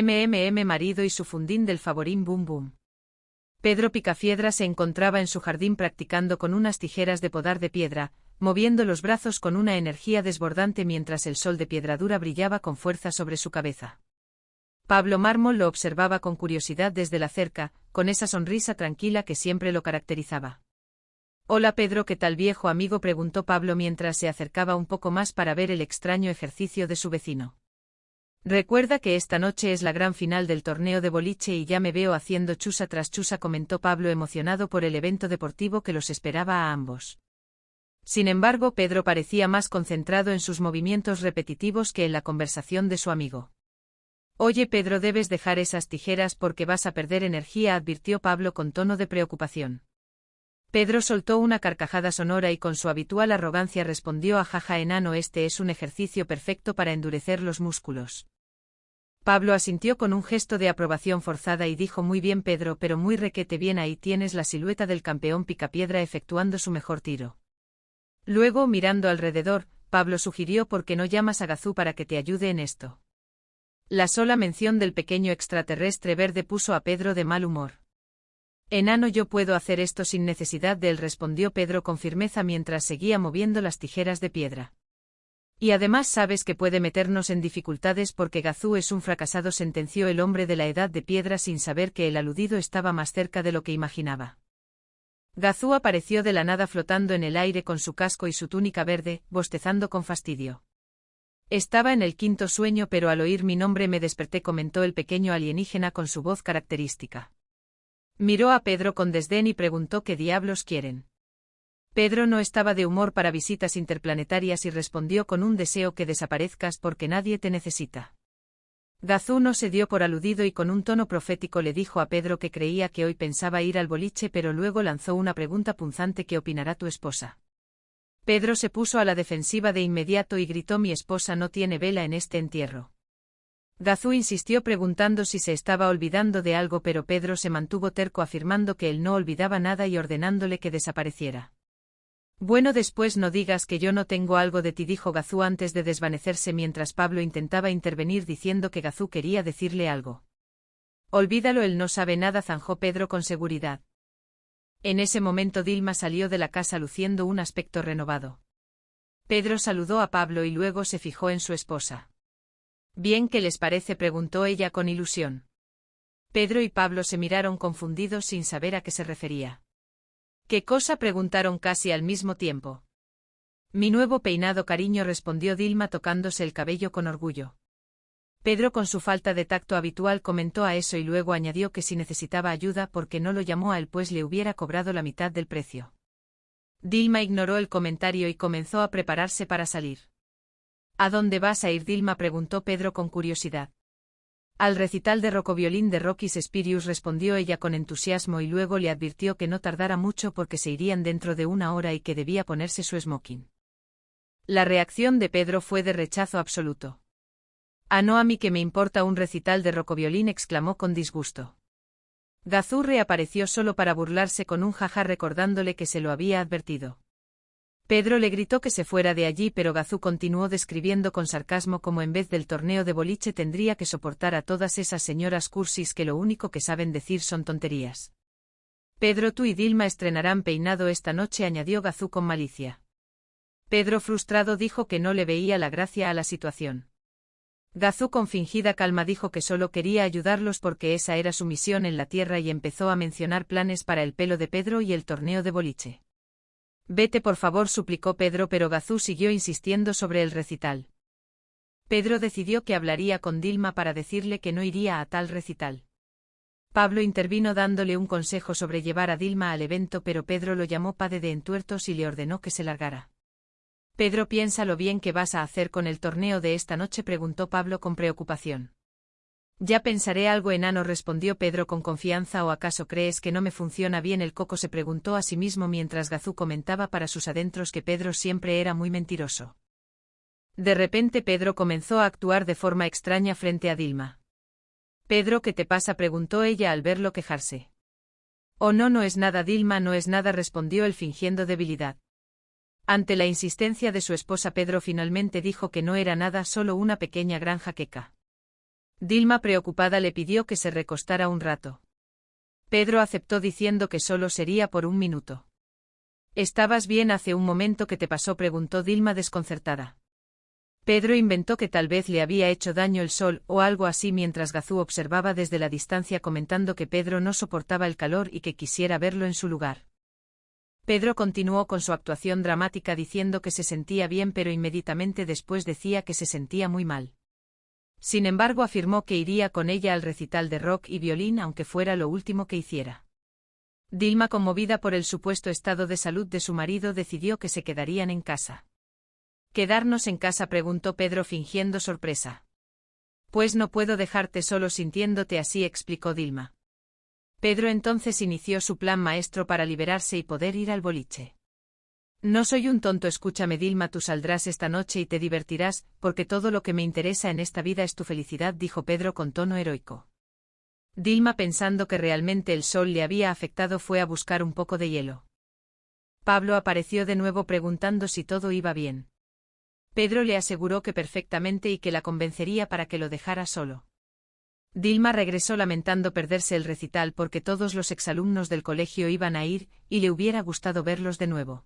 Marido y su fundín del favorín bum bum. Pedro Picapiedra se encontraba en su jardín practicando con unas tijeras de podar de piedra, moviendo los brazos con una energía desbordante mientras el sol de Piedradura brillaba con fuerza sobre su cabeza. Pablo Mármol lo observaba con curiosidad desde la cerca, con esa sonrisa tranquila que siempre lo caracterizaba. «Hola Pedro, ¿qué tal viejo amigo?», preguntó Pablo mientras se acercaba un poco más para ver el extraño ejercicio de su vecino. «Recuerda que esta noche es la gran final del torneo de boliche y ya me veo haciendo chusa tras chusa», comentó Pablo emocionado por el evento deportivo que los esperaba a ambos. Sin embargo, Pedro parecía más concentrado en sus movimientos repetitivos que en la conversación de su amigo. «Oye Pedro, debes dejar esas tijeras porque vas a perder energía», advirtió Pablo con tono de preocupación. Pedro soltó una carcajada sonora y con su habitual arrogancia respondió: «Ajaja enano, este es un ejercicio perfecto para endurecer los músculos». Pablo asintió con un gesto de aprobación forzada y dijo: «Muy bien Pedro, pero muy requete bien, ahí tienes la silueta del campeón Picapiedra efectuando su mejor tiro». Luego, mirando alrededor, Pablo sugirió: «¿Por qué no llamas a Gazú para que te ayude en esto?». La sola mención del pequeño extraterrestre verde puso a Pedro de mal humor. «Enano, yo puedo hacer esto sin necesidad de él», respondió Pedro con firmeza mientras seguía moviendo las tijeras de piedra. «Y además sabes que puede meternos en dificultades porque Gazú es un fracasado», sentenció el hombre de la edad de piedra sin saber que el aludido estaba más cerca de lo que imaginaba. Gazú apareció de la nada flotando en el aire con su casco y su túnica verde, bostezando con fastidio. «Estaba en el quinto sueño, pero al oír mi nombre me desperté», comentó el pequeño alienígena con su voz característica. Miró a Pedro con desdén y preguntó: «¿Qué diablos quieren?». Pedro no estaba de humor para visitas interplanetarias y respondió: «Con un deseo que desaparezcas porque nadie te necesita». Gazú no se dio por aludido y con un tono profético le dijo a Pedro que creía que hoy pensaba ir al boliche, pero luego lanzó una pregunta punzante: «¿Qué opinará tu esposa?». Pedro se puso a la defensiva de inmediato y gritó: «Mi esposa no tiene vela en este entierro». Gazú insistió preguntando si se estaba olvidando de algo, pero Pedro se mantuvo terco afirmando que él no olvidaba nada y ordenándole que desapareciera. «Bueno, después no digas que yo no tengo algo de ti», dijo Gazú antes de desvanecerse mientras Pablo intentaba intervenir diciendo que Gazú quería decirle algo. «Olvídalo, él no sabe nada», zanjó Pedro con seguridad. En ese momento Dilma salió de la casa luciendo un aspecto renovado. Pedro saludó a Pablo y luego se fijó en su esposa. «Bien, ¿qué les parece?», preguntó ella con ilusión. Pedro y Pablo se miraron confundidos sin saber a qué se refería. «¿Qué cosa?», preguntaron casi al mismo tiempo. «Mi nuevo peinado, cariño», respondió Dilma tocándose el cabello con orgullo. Pedro, con su falta de tacto habitual, comentó a eso y luego añadió que si necesitaba ayuda porque no lo llamó a él, pues le hubiera cobrado la mitad del precio. Dilma ignoró el comentario y comenzó a prepararse para salir. «¿A dónde vas a ir, Dilma?», preguntó Pedro con curiosidad. «Al recital de rocoviolín de Rokis Spirius», respondió ella con entusiasmo y luego le advirtió que no tardara mucho porque se irían dentro de una hora y que debía ponerse su smoking. La reacción de Pedro fue de rechazo absoluto. «Ah, no, a mí que me importa un recital de rocoviolín», exclamó con disgusto. Gazú reapareció solo para burlarse con un jaja recordándole que se lo había advertido. Pedro le gritó que se fuera de allí, pero Gazú continuó describiendo con sarcasmo cómo en vez del torneo de boliche tendría que soportar a todas esas señoras cursis que lo único que saben decir son tonterías. «Pedro, tú y Dilma estrenarán peinado esta noche», añadió Gazú con malicia. Pedro, frustrado, dijo que no le veía la gracia a la situación. Gazú, con fingida calma, dijo que solo quería ayudarlos porque esa era su misión en la tierra y empezó a mencionar planes para el pelo de Pedro y el torneo de boliche. «Vete por favor», suplicó Pedro, pero Gazú siguió insistiendo sobre el recital. Pedro decidió que hablaría con Dilma para decirle que no iría a tal recital. Pablo intervino dándole un consejo sobre llevar a Dilma al evento, pero Pedro lo llamó padre de entuertos y le ordenó que se largara. «Pedro, piensa lo bien que vas a hacer con el torneo de esta noche», preguntó Pablo con preocupación. «Ya pensaré algo, enano», respondió Pedro con confianza. «¿O acaso crees que no me funciona bien el coco?», se preguntó a sí mismo mientras Gazú comentaba para sus adentros que Pedro siempre era muy mentiroso. De repente Pedro comenzó a actuar de forma extraña frente a Dilma. «Pedro, ¿qué te pasa?», preguntó ella al verlo quejarse. «Oh, no, no es nada, Dilma, no es nada», respondió él fingiendo debilidad. Ante la insistencia de su esposa, Pedro finalmente dijo que no era nada, solo una pequeña gran jaqueca. Dilma, preocupada, le pidió que se recostara un rato. Pedro aceptó diciendo que solo sería por un minuto. ¿Estabas bien hace un momento que te pasó?, preguntó Dilma desconcertada. Pedro inventó que tal vez le había hecho daño el sol o algo así mientras Gazú observaba desde la distancia, comentando que Pedro no soportaba el calor y que quisiera verlo en su lugar. Pedro continuó con su actuación dramática diciendo que se sentía bien, pero inmediatamente después decía que se sentía muy mal. Sin embargo, afirmó que iría con ella al recital de rock y violín aunque fuera lo último que hiciera. Dilma, conmovida por el supuesto estado de salud de su marido, decidió que se quedarían en casa. ¿Quedarnos en casa?, preguntó Pedro fingiendo sorpresa. Pues no puedo dejarte solo sintiéndote así, explicó Dilma. Pedro entonces inició su plan maestro para liberarse y poder ir al boliche. No soy un tonto, escúchame Dilma, tú saldrás esta noche y te divertirás, porque todo lo que me interesa en esta vida es tu felicidad, dijo Pedro con tono heroico. Dilma, pensando que realmente el sol le había afectado, fue a buscar un poco de hielo. Pablo apareció de nuevo preguntando si todo iba bien. Pedro le aseguró que perfectamente y que la convencería para que lo dejara solo. Dilma regresó lamentando perderse el recital porque todos los exalumnos del colegio iban a ir, y le hubiera gustado verlos de nuevo.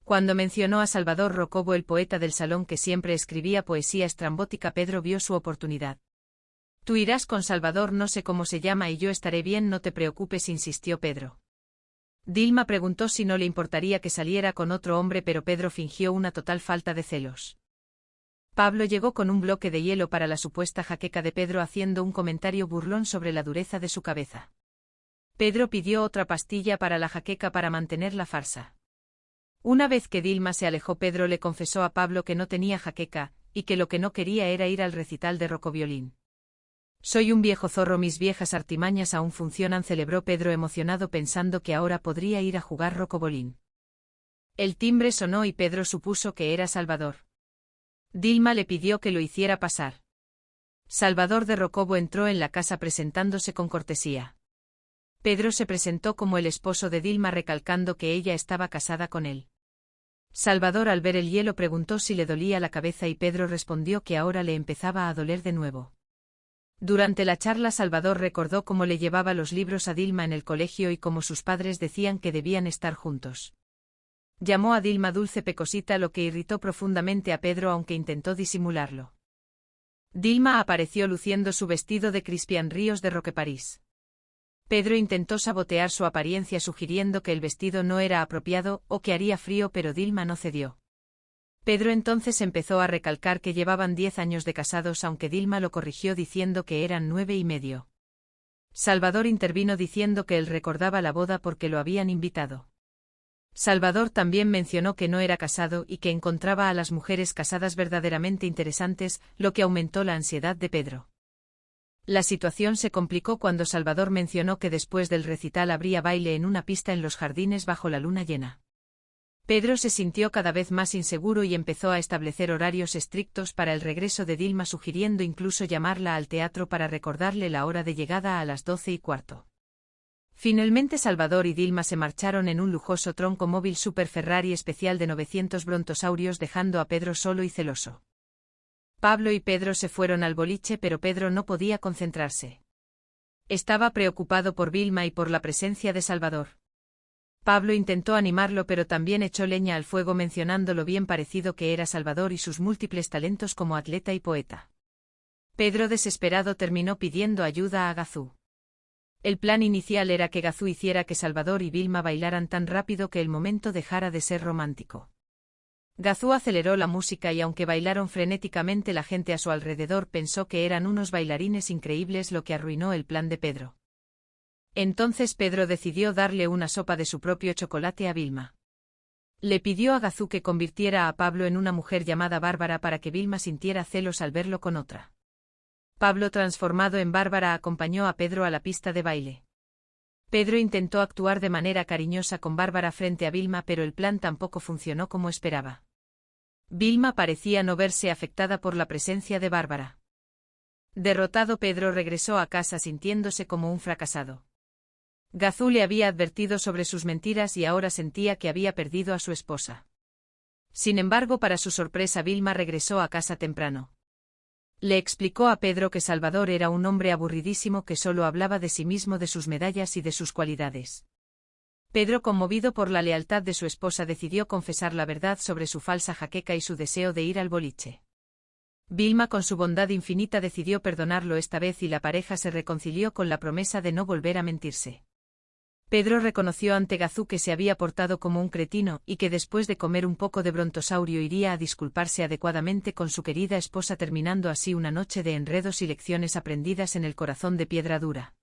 Cuando mencionó a Salvador Rocobo, el poeta del salón que siempre escribía poesía estrambótica, Pedro vio su oportunidad. Tú irás con Salvador, no sé cómo se llama, y yo estaré bien, no te preocupes, insistió Pedro. Dilma preguntó si no le importaría que saliera con otro hombre, pero Pedro fingió una total falta de celos. Pablo llegó con un bloque de hielo para la supuesta jaqueca de Pedro, haciendo un comentario burlón sobre la dureza de su cabeza. Pedro pidió otra pastilla para la jaqueca para mantener la farsa. Una vez que Dilma se alejó, Pedro le confesó a Pablo que no tenía jaqueca, y que lo que no quería era ir al recital de rocoviolín. Soy un viejo zorro, mis viejas artimañas aún funcionan, celebró Pedro emocionado pensando que ahora podría ir a jugar rocobolín. El timbre sonó y Pedro supuso que era Salvador. Dilma le pidió que lo hiciera pasar. Salvador de Rocobo entró en la casa presentándose con cortesía. Pedro se presentó como el esposo de Dilma, recalcando que ella estaba casada con él. Salvador, al ver el hielo, preguntó si le dolía la cabeza y Pedro respondió que ahora le empezaba a doler de nuevo. Durante la charla, Salvador recordó cómo le llevaba los libros a Dilma en el colegio y cómo sus padres decían que debían estar juntos. Llamó a Dilma dulce pecosita, lo que irritó profundamente a Pedro, aunque intentó disimularlo. Dilma apareció luciendo su vestido de Crispian Ríos de Roque París. Pedro intentó sabotear su apariencia sugiriendo que el vestido no era apropiado o que haría frío, pero Dilma no cedió. Pedro entonces empezó a recalcar que llevaban 10 años de casados, aunque Dilma lo corrigió diciendo que eran 9 y medio. Salvador intervino diciendo que él recordaba la boda porque lo habían invitado. Salvador también mencionó que no era casado y que encontraba a las mujeres casadas verdaderamente interesantes, lo que aumentó la ansiedad de Pedro. La situación se complicó cuando Salvador mencionó que después del recital habría baile en una pista en los jardines bajo la luna llena. Pedro se sintió cada vez más inseguro y empezó a establecer horarios estrictos para el regreso de Dilma, sugiriendo incluso llamarla al teatro para recordarle la hora de llegada a las 12:15. Finalmente Salvador y Dilma se marcharon en un lujoso tronco móvil Super Ferrari especial de 900 brontosaurios, dejando a Pedro solo y celoso. Pablo y Pedro se fueron al boliche, pero Pedro no podía concentrarse. Estaba preocupado por Vilma y por la presencia de Salvador. Pablo intentó animarlo, pero también echó leña al fuego mencionando lo bien parecido que era Salvador y sus múltiples talentos como atleta y poeta. Pedro, desesperado, terminó pidiendo ayuda a Gazú. El plan inicial era que Gazú hiciera que Salvador y Vilma bailaran tan rápido que el momento dejara de ser romántico. Gazú aceleró la música y aunque bailaron frenéticamente, la gente a su alrededor pensó que eran unos bailarines increíbles, lo que arruinó el plan de Pedro. Entonces Pedro decidió darle una sopa de su propio chocolate a Vilma. Le pidió a Gazú que convirtiera a Pablo en una mujer llamada Bárbara para que Vilma sintiera celos al verlo con otra. Pablo, transformado en Bárbara, acompañó a Pedro a la pista de baile. Pedro intentó actuar de manera cariñosa con Bárbara frente a Vilma, pero el plan tampoco funcionó como esperaba. Vilma parecía no verse afectada por la presencia de Bárbara. Derrotado, Pedro regresó a casa sintiéndose como un fracasado. Gazú le había advertido sobre sus mentiras y ahora sentía que había perdido a su esposa. Sin embargo, para su sorpresa, Vilma regresó a casa temprano. Le explicó a Pedro que Salvador era un hombre aburridísimo que solo hablaba de sí mismo, de sus medallas y de sus cualidades. Pedro, conmovido por la lealtad de su esposa, decidió confesar la verdad sobre su falsa jaqueca y su deseo de ir al boliche. Vilma, con su bondad infinita, decidió perdonarlo esta vez y la pareja se reconcilió con la promesa de no volver a mentirse. Pedro reconoció ante Gazú que se había portado como un cretino y que después de comer un poco de brontosaurio iría a disculparse adecuadamente con su querida esposa, terminando así una noche de enredos y lecciones aprendidas en el corazón de piedra dura.